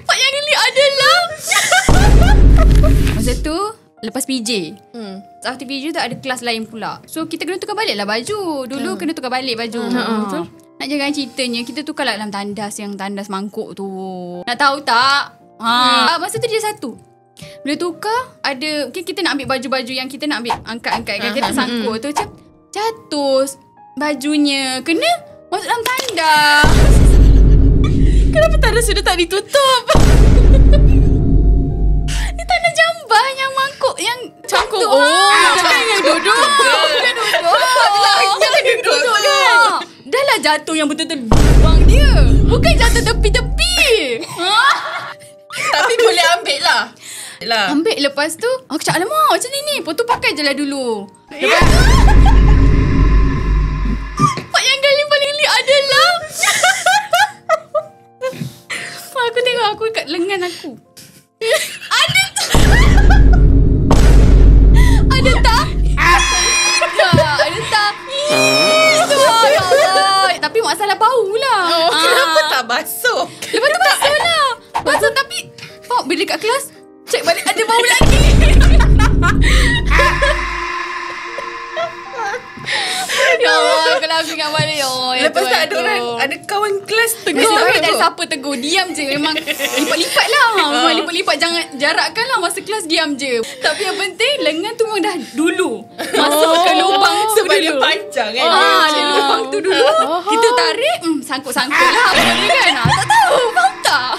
Pak yang geli adalah masa tu lepas PJ. After PJ tu ada kelas lain pula. So kita kena tukar balik lah baju. Dulu kena tukar balik baju. Betul. Nak jangan ceritanya, kita tukar lah dalam tandas, yang tandas mangkuk tu. Nak tahu tak? Masa tu dia satu. Bila tukar, ada kita nak ambil baju-baju yang kita nak ambil, angkat-angkat kan, kita sangkut tu macam jatuh bajunya, kena masuk dalam tandas. Kenapa tandas sudah tak ditutup? Dia tandas jamban yang mangkuk, yang Cangkuk. tu. Bukan yang duduk. Bukan duduk kan. Dah lah jatuh yang betul-betul lubang dia. Bukan jatuh tepi-tepi. Tapi boleh ambil lah. Ambil lepas tu aku cakap, alamak macam ni. Lepas tu pakai je lah dulu. Lepas tu Pak yang paling geli adalah aku tengok aku kat lengan aku. Ada tak? Ada tak? Ada tak? Ya Allah. Tapi masalah bau lah. Kenapa tak basuh? Lepas tu basuh lah. Basuh tapi bila kat kelas cek balik ada bau lagi. Ya Allah, kalau aku ingat balik, ya Allah. Lepas tu ada orang, ada kawan kelas tegur. Nasib baik tak ada siapa tegur. Diam je. Memang lipat-lipat lah. Memang lipat-lipat. Jangan jarakkan lah masa kelas, diam je. Tapi yang penting lengan tu memang dah dulu masuk ke lubang tu sebab dulu. dia panjang kan. Dia lubang tu dulu. Kita tarik, sangkut-sangkut lah. Apa dia kan. Tak tahu. Faham tak?